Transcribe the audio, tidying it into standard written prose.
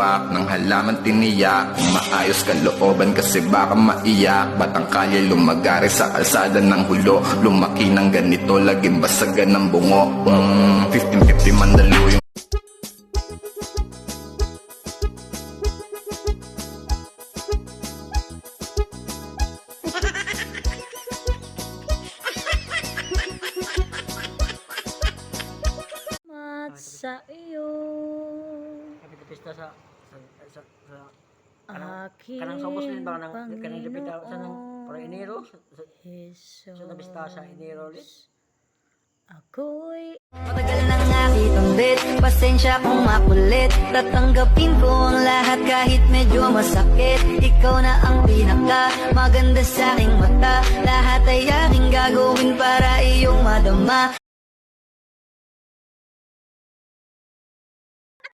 yapak ng halaman tiniyak. Maayos kalooban kasi baka maiyak. Batang kalye lumagari sa kalsada ng hulo. Lumaki ng ganito, laging basagan ng bungo. 15-50 Mandaluyong. Sa iyo Kapitapista sa aking kanang sobos din ba kanang dipita sa nang para Enero Jesus. sa napista sa Enero ulit. Ako'y Matagal nang nakitang date, pasensya kung makulit. Tatanggapin ko ang lahat kahit medyo masakit. Ikaw na ang pinaka maganda sa aking mata. Lahat ay aking gagawin para iyong madama.